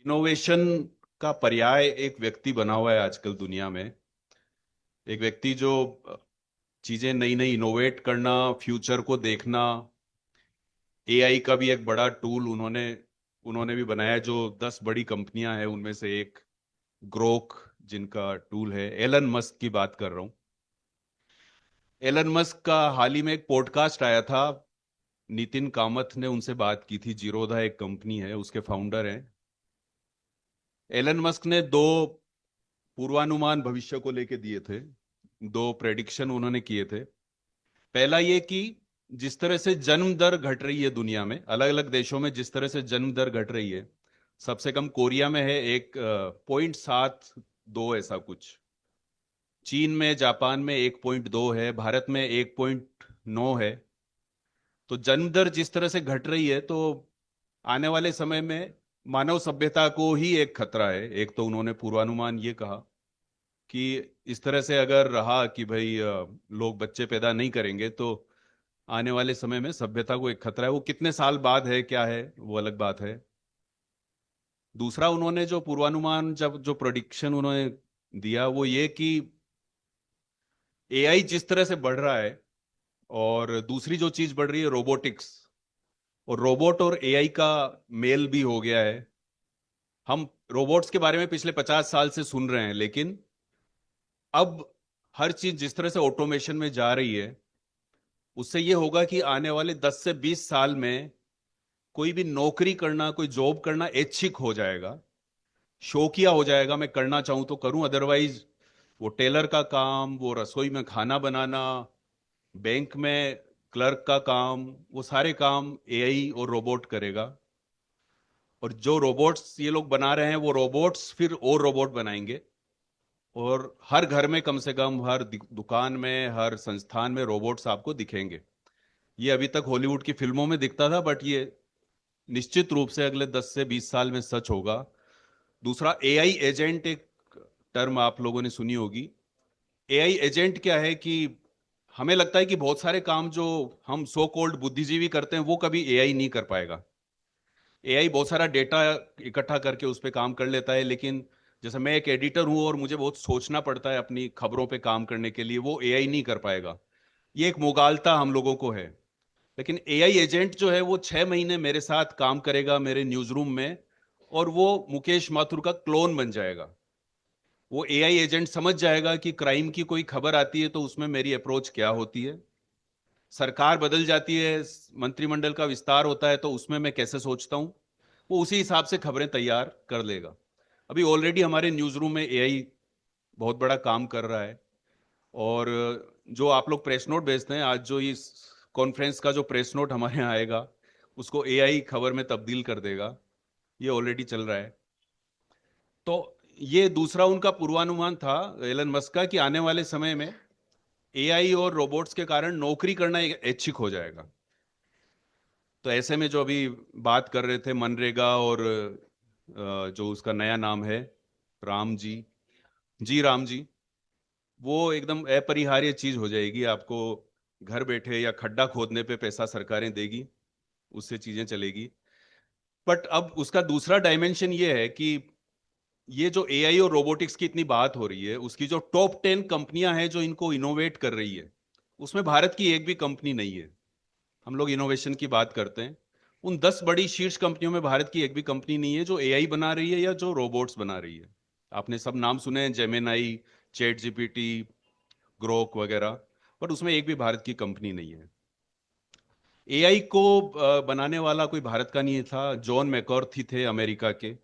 Innovation का पर्याय एक व्यक्ति बना हुआ है आजकल दुनिया में। एक व्यक्ति जो चीजें नई नई इनोवेट करना, फ्यूचर को देखना। एआई का भी एक बड़ा टूल उन्होंने उन्होंने भी बनाया है, जो 10 बड़ी कंपनियां हैं उनमें से एक ग्रोक जिनका टूल है। एलन मस्क की बात कर रहा हूं। एलन मस्क का हाल ही में एक पॉडकास्ट आया था। नितिन कामत ने उनसे बात की थी। जीरोधा एक कंपनी है, उसके फाउंडर हैं। एलन मस्क ने दो पूर्वानुमान भविष्य को लेके दिए थे। दो प्रेडिक्शन उन्होंने किए थे। पहला ये कि जिस तरह से जन्म दर घट रही है दुनिया में, अलग अलग देशों में जिस तरह से जन्म दर घट रही है, सबसे कम कोरिया में है 1.72 ऐसा कुछ। चीन में, जापान में 1.2 है, भारत में 1.9 है। तो जन्म दर जिस तरह से घट रही है, तो आने वाले समय में मानव सभ्यता को ही एक खतरा है। एक तो उन्होंने पूर्वानुमान ये कहा कि इस तरह से अगर रहा कि भाई लोग बच्चे पैदा नहीं करेंगे, तो आने वाले समय में सभ्यता को एक खतरा है। वो कितने साल बाद है, क्या है, वो अलग बात है। दूसरा उन्होंने जो पूर्वानुमान, जब जो प्रोडिक्शन उन्होंने दिया, वो ये कि एआई जिस तरह से बढ़ रहा है, और दूसरी जो चीज बढ़ रही है रोबोटिक्स, और रोबोट और एआई का मेल भी हो गया है। हम रोबोट्स के बारे में पिछले 50 साल से सुन रहे हैं, लेकिन अब हर चीज जिस तरह से ऑटोमेशन में जा रही है, उससे ये होगा कि आने वाले 10 से 20 साल में कोई भी नौकरी करना, कोई जॉब करना ऐच्छिक हो जाएगा, शौकिया हो जाएगा। मैं करना चाहूं तो करूं, अदरवाइज वो टेलर का काम, वो रसोई में खाना बनाना, बैंक में क्लर्क का काम, वो सारे काम एआई और रोबोट करेगा। और जो रोबोट्स ये लोग बना रहे हैं, वो रोबोट्स फिर और रोबोट बनाएंगे। और हर घर में, कम से कम हर दुकान में, हर संस्थान में रोबोट्स आपको दिखेंगे। ये अभी तक हॉलीवुड की फिल्मों में दिखता था, बट ये निश्चित रूप से अगले 10 से 20 साल में सच होगा। दूसरा, एआई एजेंट, एक टर्म आप लोगों ने सुनी होगी। एआई एजेंट क्या है कि हमें लगता है कि बहुत सारे काम जो हम सो कॉल्ड बुद्धिजीवी करते हैं, वो कभी एआई नहीं कर पाएगा। एआई बहुत सारा डेटा इकट्ठा करके उस पर काम कर लेता है, लेकिन जैसे मैं एक एडिटर हूं और मुझे बहुत सोचना पड़ता है अपनी खबरों पे काम करने के लिए, वो एआई नहीं कर पाएगा। ये एक मुगालता हम लोगों को है। लेकिन एआई एजेंट जो है, वो 6 महीने मेरे साथ काम करेगा मेरे न्यूज रूम में, और वो मुकेश माथुर का क्लोन बन जाएगा। वो एआई एजेंट समझ जाएगा कि क्राइम की कोई खबर आती है तो उसमें मेरी अप्रोच क्या होती है। सरकार बदल जाती है, मंत्रिमंडल का विस्तार होता है, तो उसमें मैं कैसे सोचता हूं, वो उसी हिसाब से खबरें तैयार कर लेगा। अभी ऑलरेडी हमारे न्यूज रूम में एआई बहुत बड़ा काम कर रहा है। और जो आप लोग प्रेस नोट भेजते हैं, आज जो इस कॉन्फ्रेंस का जो प्रेस नोट हमारे यहाँ आएगा, उसको एआई खबर में तब्दील कर देगा। ये ऑलरेडी चल रहा है। तो ये दूसरा उनका पूर्वानुमान था एलन मस्क का, कि आने वाले समय में एआई और रोबोट्स के कारण नौकरी करना ऐच्छिक हो जाएगा। तो ऐसे में जो अभी बात कर रहे थे मनरेगा, और जो उसका नया नाम है, राम जी, जी राम जी, वो एकदम अपरिहार्य चीज हो जाएगी। आपको घर बैठे या खड्डा खोदने पे पैसा सरकारें देगी, उससे चीजें चलेगी। बट अब उसका दूसरा डायमेंशन ये है कि ये जो एआई और रोबोटिक्स की इतनी बात हो रही है, उसकी जो टॉप 10 कंपनियां हैं जो इनको इनोवेट कर रही है, उसमें भारत की एक भी कंपनी नहीं है। हम लोग इनोवेशन की बात करते हैं, उन 10 बड़ी शीर्ष कंपनियों में भारत की एक भी कंपनी नहीं है जो एआई बना रही है या जो रोबोट्स बना रही है। आपने सब नाम सुने हैं, जेमिनाई, चैट जीपीटी, ग्रोक वगैरह, बट उसमें एक भी भारत की कंपनी नहीं है। एआई को बनाने वाला कोई भारत का नहीं था, जॉन मैकॉर्थी थे अमेरिका के।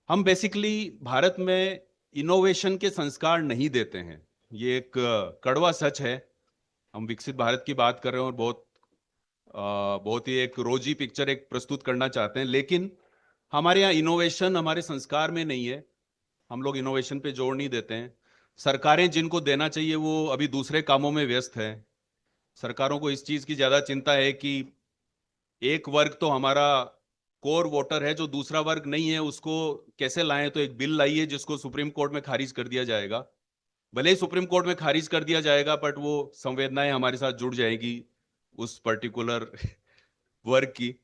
हम बेसिकली भारत में इनोवेशन के संस्कार नहीं देते हैं। ये एक कड़वा सच है। हम विकसित भारत की बात कर रहे हैं और बहुत ही एक रोजी पिक्चर एक प्रस्तुत करना चाहते हैं, लेकिन हमारे यहाँ इनोवेशन हमारे संस्कार में नहीं है। हम लोग इनोवेशन पे जोर नहीं देते हैं। सरकारें जिनको देना चाहिए वो अभी दूसरे कामों में व्यस्त है। सरकारों को इस चीज की ज्यादा चिंता है कि एक वर्ग तो हमारा कोर वोटर है, जो दूसरा वर्ग नहीं है उसको कैसे लाएं। तो एक बिल लाइए जिसको सुप्रीम कोर्ट में खारिज कर दिया जाएगा। भले ही सुप्रीम कोर्ट में खारिज कर दिया जाएगा, बट वो संवेदनाएं हमारे साथ जुड़ जाएगी उस पर्टिकुलर वर्ग की।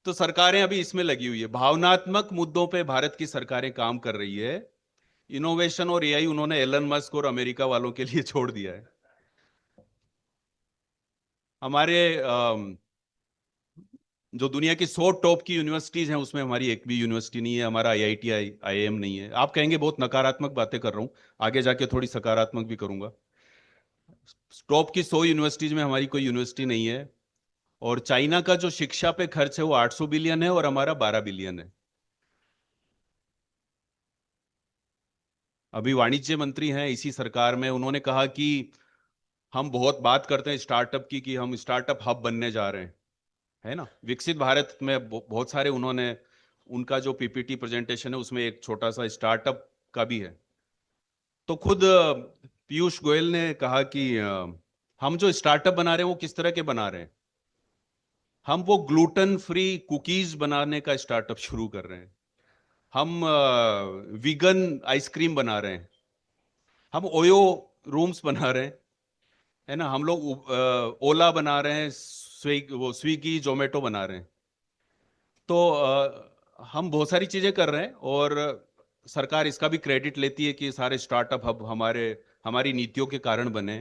तो सरकारें अभी इसमें लगी हुई है, भावनात्मक मुद्दों पे भारत की सरकारें काम कर रही है। इनोवेशन और एआई उन्होंने एलन मस्क और अमेरिका वालों के लिए छोड़ दिया है। हमारे जो दुनिया की 100 टॉप की यूनिवर्सिटीज हैं उसमें हमारी एक भी यूनिवर्सिटी नहीं है, हमारा आईआईटी आईआईएम नहीं है। आप कहेंगे बहुत नकारात्मक बातें कर रहा हूं, आगे जाके थोड़ी सकारात्मक भी करूंगा। टॉप की 100 यूनिवर्सिटीज में हमारी कोई यूनिवर्सिटी नहीं है। और चाइना का जो शिक्षा पे खर्च है वो 800 बिलियन है और हमारा 12 बिलियन है। अभी वाणिज्य मंत्री हैं इसी सरकार में, उन्होंने कहा कि हम बहुत बात करते हैं स्टार्टअप की कि हम स्टार्टअप हब बनने जा रहे हैं, है ना। विकसित भारत में बहुत सारे उन्होंने, उनका जो पीपीटी प्रेजेंटेशन है उसमें एक छोटा सा स्टार्टअप का भी है। तो खुद पीयूष गोयल ने कहा कि हम जो स्टार्टअप बना रहे हैं वो किस तरह के बना रहे हैं। हम वो ग्लूटेन फ्री कुकीज बनाने का स्टार्टअप शुरू कर रहे हैं, हम वीगन आइसक्रीम बना रहे हैं, हम ओयो रूम्स बना रहे हैं, है ना। हम लोग ओला बना रहे हैं, स्विगी जोमेटो बना रहे हैं। तो हम बहुत सारी चीजें कर रहे हैं और सरकार इसका भी क्रेडिट लेती है कि सारे स्टार्टअप हब हमारी नीतियों के कारण बने।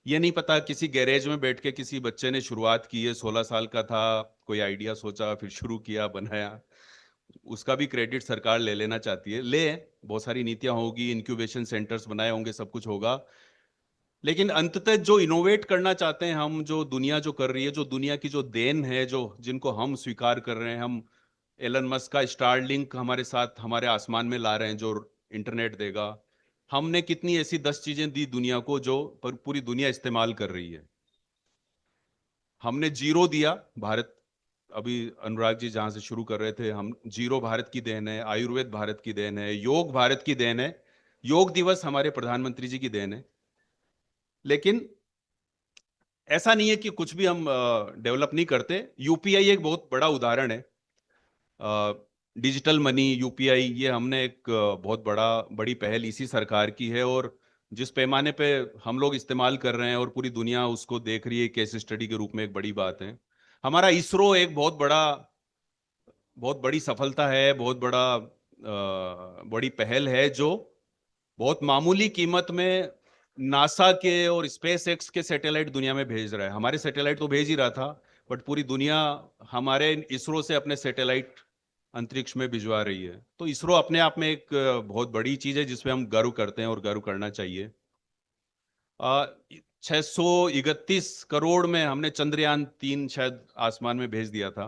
ये नहीं पता किसी गैरेज में बैठ के किसी बच्चे ने शुरुआत की है, 16 साल का था, कोई आइडिया सोचा फिर शुरू किया बनाया, उसका भी क्रेडिट सरकार ले लेना चाहती है। ले, बहुत सारी नीतियां होगी, इंक्यूबेशन सेंटर्स बनाए होंगे, सब कुछ होगा, लेकिन अंततः जो इनोवेट करना चाहते हैं हम, जो दुनिया जो कर रही है, जो दुनिया की जो देन है, जो जिनको हम स्वीकार कर रहे हैं, हम एलन मस्क का स्टारलिंक हमारे साथ हमारे आसमान में ला रहे हैं जो इंटरनेट देगा। हमने कितनी ऐसी 10 चीजें दी दुनिया को जो पूरी दुनिया इस्तेमाल कर रही है। हमने जीरो दिया भारत, अभी अनुराग जी जहां से शुरू कर रहे थे, हम जीरो भारत की देन है, आयुर्वेद भारत की देन है, योग भारत की देन है, योग दिवस हमारे प्रधानमंत्री जी की देन है। लेकिन ऐसा नहीं है कि कुछ भी हम डेवलप नहीं करते। यूपीआई एक बहुत बड़ा उदाहरण है। डिजिटल मनी यूपीआई, ये हमने एक बहुत बड़ी पहल इसी सरकार की है, और जिस पैमाने पे हम लोग इस्तेमाल कर रहे हैं और पूरी दुनिया उसको देख रही है केस स्टडी के रूप में, एक बड़ी बात है। हमारा इसरो एक बहुत बड़ी सफलता है, बड़ी पहल है, जो बहुत मामूली कीमत में नासा के और स्पेस एक्स के सैटेलाइट दुनिया में भेज रहा है। हमारे सैटेलाइट तो भेज ही रहा था, बट पूरी दुनिया हमारे इसरो से अपने सैटेलाइट अंतरिक्ष में भिजवा रही है। तो इसरो अपने आप में एक बहुत बड़ी चीज है जिसपे हम गर्व करते हैं और गर्व करना चाहिए। 631 करोड़ में हमने चंद्रयान 3 शायद आसमान में भेज दिया था।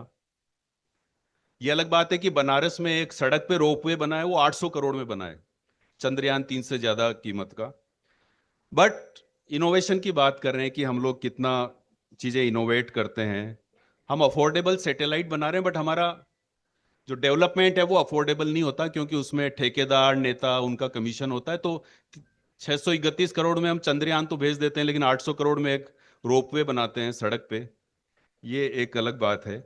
ये अलग बात है कि बनारस में एक सड़क पे रोपवे बना है, वो 800 करोड़ में बना है, चंद्रयान 3 से ज्यादा कीमत का। बट इनोवेशन की बात कर रहे हैं कि हम लोग कितना चीजें इनोवेट करते हैं। हम अफोर्डेबल सैटेलाइट बना रहे हैं, बट हमारा जो डेवलपमेंट है वो अफोर्डेबल नहीं होता, क्योंकि उसमें ठेकेदार नेता उनका कमीशन होता है। तो 631 करोड़ में हम चंद्रयान तो भेज देते हैं, लेकिन 800 करोड़ में एक रोपवे बनाते हैं सड़क पे, ये एक अलग बात है।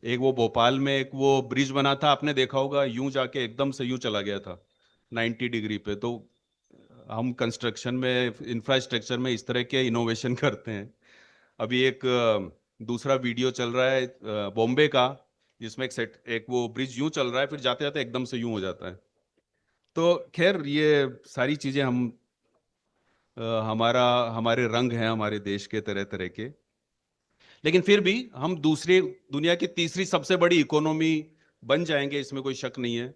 एक वो भोपाल में एक वो ब्रिज बना था, आपने देखा होगा, यूं जाके एकदम से यूं चला गया था 90 डिग्री पे। तो हम कंस्ट्रक्शन में, इंफ्रास्ट्रक्चर में इस तरह के इनोवेशन करते हैं। अभी एक दूसरा वीडियो चल रहा है बॉम्बे का, जिसमें एक वो ब्रिज यूं चल रहा है, फिर जाते जाते एकदम से यूं हो जाता है। तो खैर, ये सारी चीजें हमारे रंग हैं हमारे देश के तरह तरह के। लेकिन फिर भी हम दूसरी दुनिया की तीसरी सबसे बड़ी इकोनॉमी बन जाएंगे, इसमें कोई शक नहीं है।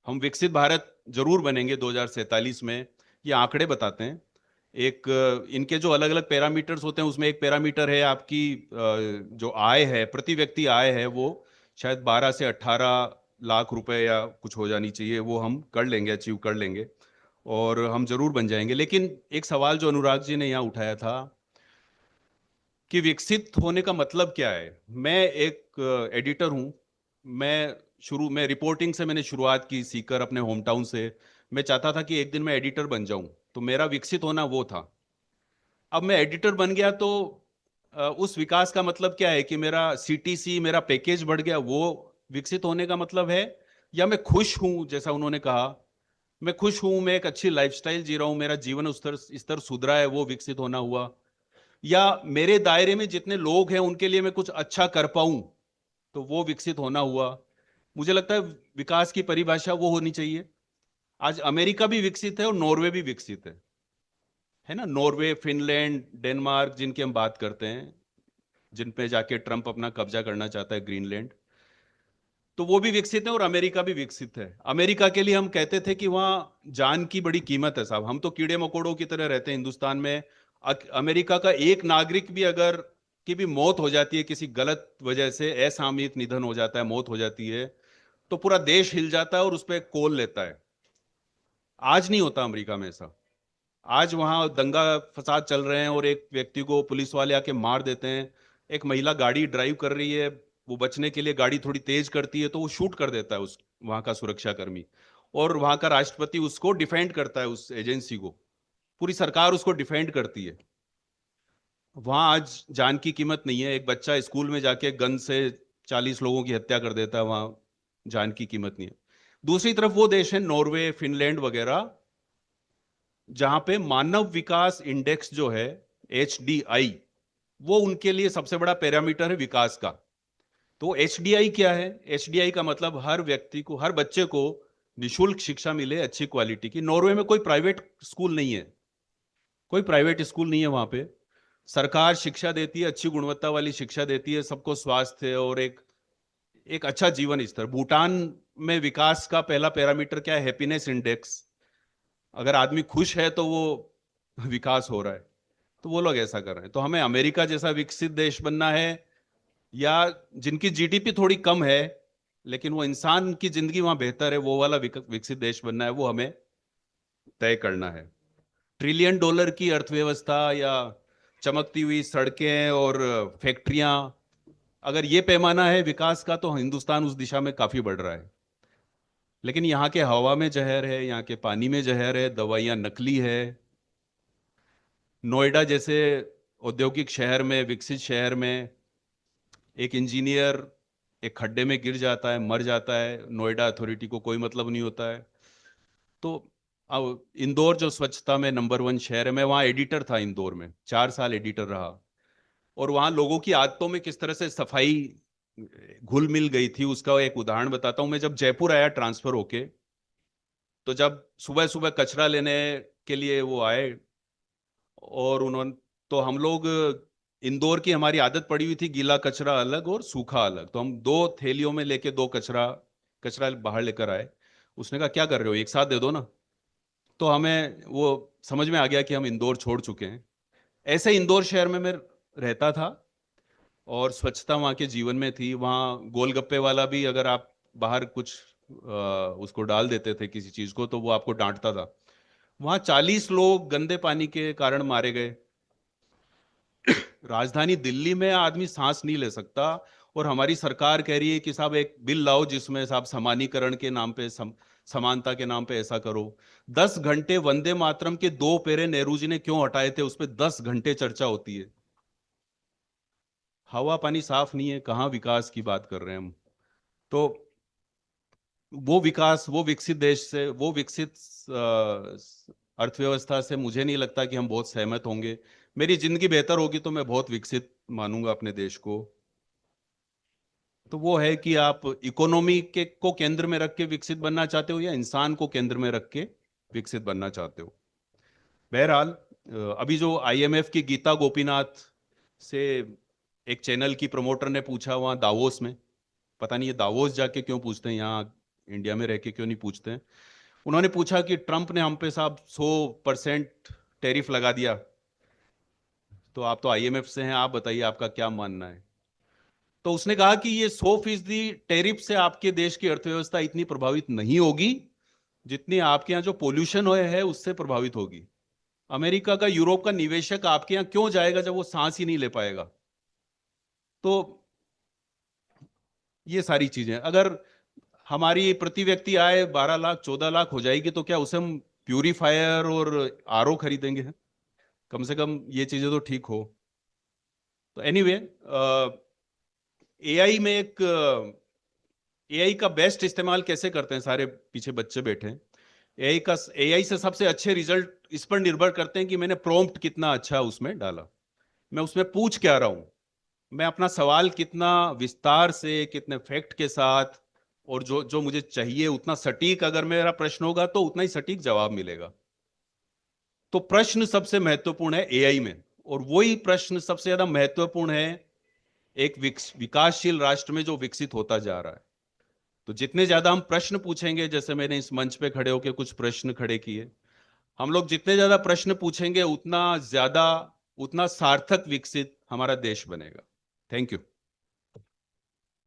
हम विकसित भारत जरूर बनेंगे 2047 में, ये आंकड़े बताते हैं। एक इनके जो अलग अलग पैरामीटर्स होते हैं, उसमें एक पैरामीटर है आपकी जो आय है, प्रति व्यक्ति आय है, वो शायद 12 से 18 लाख रुपए या कुछ हो जानी चाहिए। वो हम कर लेंगे, अचीव कर लेंगे, और हम जरूर बन जाएंगे। लेकिन एक सवाल जो अनुराग जी ने यहाँ उठाया था कि विकसित होने का मतलब क्या है। मैं एक एडिटर हूं, मैं रिपोर्टिंग से मैंने शुरुआत की, सीकर अपने होम टाउन से। मैं चाहता था कि एक दिन मैं एडिटर बन जाऊं, तो मेरा विकसित होना वो था। अब मैं एडिटर बन गया, तो उस विकास का मतलब क्या है कि मेरा सीटीसी, मेरा पैकेज बढ़ गया, वो विकसित होने का मतलब है? या मैं खुश हूं, जैसा उन्होंने कहा, मैं खुश हूं, मैं एक अच्छी लाइफस्टाइल जी रहा हूं, मेरा जीवन स्तर सुधरा है, वो विकसित होना हुआ? या मेरे दायरे में जितने लोग हैं उनके लिए मैं कुछ अच्छा कर पाऊं, तो वो विकसित होना हुआ। मुझे लगता है विकास की परिभाषा वो होनी चाहिए। आज अमेरिका भी विकसित है और नॉर्वे भी विकसित है ना। नॉर्वे, फिनलैंड, डेनमार्क, जिनकी हम बात करते हैं, जिन पे जाके ट्रंप अपना कब्जा करना चाहता है, ग्रीनलैंड, तो वो भी विकसित है और अमेरिका भी विकसित है। अमेरिका के लिए हम कहते थे कि वहां जान की बड़ी कीमत है साहब, हम तो कीड़े मकोड़ों की तरह रहते हैं हिंदुस्तान में। अमेरिका का एक नागरिक भी अगर की भी मौत हो जाती है किसी गलत वजह से, असामयिक निधन हो जाता है, मौत हो जाती है, तो पूरा देश हिल जाता है और उस पर कॉल लेता है। आज नहीं होता अमेरिका में ऐसा। आज वहां दंगा फसाद चल रहे हैं और एक व्यक्ति को पुलिस वाले आके मार देते हैं। एक महिला गाड़ी ड्राइव कर रही है, वो बचने के लिए गाड़ी थोड़ी तेज करती है तो वो शूट कर देता है उस वहां का सुरक्षा कर्मी, और वहां का राष्ट्रपति उसको डिफेंड करता है, उस एजेंसी को, पूरी सरकार उसको डिफेंड करती है। वहां आज जान की कीमत नहीं है। एक बच्चा स्कूल में जाके गन से 40 लोगों की हत्या कर देता है, वहां जान की कीमत नहीं है। दूसरी तरफ वो देश है नॉर्वे, फिनलैंड वगैरह, जहां पे मानव विकास इंडेक्स जो है, HDI, वो उनके लिए सबसे बड़ा पैरामीटर है विकास का। तो HDI क्या है? HDI का मतलब हर व्यक्ति को, हर बच्चे को निशुल्क शिक्षा मिले अच्छी क्वालिटी की। नॉर्वे में कोई प्राइवेट स्कूल नहीं है, कोई प्राइवेट स्कूल नहीं है वहां पे। सरकार शिक्षा देती है, अच्छी गुणवत्ता वाली शिक्षा देती है, सबको स्वास्थ्य और एक एक अच्छा जीवन स्तर। भूटान में विकास का पहला पैरामीटर क्या है? Happiness index. अगर आदमी खुश है तो वो विकास हो रहा है। तो वो लोग ऐसा कर रहे हैं। तो हमें अमेरिका जैसा विकसित देश बनना है, या जिनकी GDP थोड़ी कम है लेकिन वो इंसान की जिंदगी वहां बेहतर है, वो वाला विकसित देश बनना है, वो हमें तय करना है। ट्रिलियन डॉलर की अर्थव्यवस्था या चमकती हुई सड़कें और फैक्ट्रियां, अगर ये पैमाना है विकास का, तो हिंदुस्तान उस दिशा में काफी बढ़ रहा है। लेकिन यहाँ के हवा में जहर है, यहाँ के पानी में जहर है, दवाइयाँ नकली है। नोएडा जैसे औद्योगिक शहर में, विकसित शहर में, एक इंजीनियर एक खड्डे में गिर जाता है, मर जाता है, नोएडा अथॉरिटी को कोई मतलब नहीं होता है। तो अब इंदौर जो स्वच्छता में नंबर 1 शहर है, मैं वहाँ एडिटर था, इंदौर में 4 साल एडिटर रहा, और वहाँ लोगों की आदतों में किस तरह से सफाई घुल मिल गई थी उसका एक उदाहरण बताता हूँ। मैं जब जयपुर आया ट्रांसफर होके, तो जब सुबह सुबह कचरा लेने के लिए वो आए, और उन्होंने, तो हम लोग, इंदौर की हमारी आदत पड़ी हुई थी गीला कचरा अलग और सूखा अलग, तो हम 2 थैलियों में लेके 2 कचरा कचरा बाहर लेकर आए। उसने कहा क्या कर रहे हो, एक साथ दे दो ना। तो हमें वो समझ में आ गया कि हम इंदौर छोड़ चुके हैं। ऐसे इंदौर शहर में मैं रहता था और स्वच्छता वहाँ के जीवन में थी। वहाँ गोलगप्पे वाला भी, अगर आप बाहर कुछ उसको डाल देते थे किसी चीज को, तो वो आपको डांटता था। वहाँ 40 लोग गंदे पानी के कारण मारे गए। राजधानी दिल्ली में आदमी सांस नहीं ले सकता, और हमारी सरकार कह रही है कि साहब एक बिल लाओ जिसमें साहब समानीकरण के नाम पे, समानता के नाम पे ऐसा करो। 10 घंटे वंदे मातरम के 2 पेरे नेहरू जी ने क्यों हटाए थे, उस पर 10 घंटे चर्चा होती है। हवा पानी साफ नहीं है, कहाँ विकास की बात कर रहे हैं हम। तो वो विकास, वो विकसित देश से, वो विकसित अर्थव्यवस्था से मुझे नहीं लगता कि हम बहुत सहमत होंगे। मेरी जिंदगी बेहतर होगी तो मैं बहुत विकसित मानूंगा अपने देश को। तो वो है कि आप इकोनॉमी के को केंद्र में रख के विकसित बनना चाहते हो या इंसान को केंद्र में रख के विकसित बनना चाहते हो। बहरहाल, अभी जो IMF की गीता गोपीनाथ से एक चैनल की प्रमोटर ने पूछा वहां दावोस में, पता नहीं ये दावोस जाके क्यों पूछते हैं, यहाँ इंडिया में रह के क्यों नहीं पूछते हैं। उन्होंने पूछा कि ट्रंप ने हम पे साहब 100% टैरिफ लगा दिया, तो आप तो IMF से हैं, आप बताइए आपका क्या मानना है। तो उसने कहा कि ये 100% टैरिफ से आपके देश की अर्थव्यवस्था इतनी प्रभावित नहीं होगी जितनी आपके यहाँ जो पोल्यूशन है उससे प्रभावित होगी। अमेरिका का, यूरोप का निवेशक आपके यहाँ क्यों जाएगा जब वो सांस ही नहीं ले पाएगा। तो ये सारी चीजें, अगर हमारी प्रति व्यक्ति आय 12 लाख 14 लाख हो जाएगी, तो क्या उसे हम प्यूरीफायर और RO खरीदेंगे? कम से कम ये चीजें तो ठीक हो। तो एनीवे, AI में एक AI का बेस्ट इस्तेमाल कैसे करते हैं, सारे पीछे बच्चे बैठे हैं। AI से सबसे अच्छे रिजल्ट इस पर निर्भर करते हैं कि मैंने प्रॉम्प्ट कितना अच्छा उसमें डाला। मैं उसमें पूछ क्या रहा हूं, मैं अपना सवाल कितना विस्तार से, कितने फैक्ट के साथ, और जो जो मुझे चाहिए उतना सटीक अगर मेरा प्रश्न होगा तो उतना ही सटीक जवाब मिलेगा। तो प्रश्न सबसे महत्वपूर्ण है एआई में, और वही प्रश्न सबसे ज्यादा महत्वपूर्ण है एक विकासशील राष्ट्र में जो विकसित होता जा रहा है। तो जितने ज्यादा हम प्रश्न पूछेंगे, जैसे मैंने इस मंच पे खड़े होकर कुछ प्रश्न खड़े किए, हम लोग जितने ज्यादा प्रश्न पूछेंगे उतना ज्यादा, उतना सार्थक विकसित हमारा देश बनेगा। Thank you.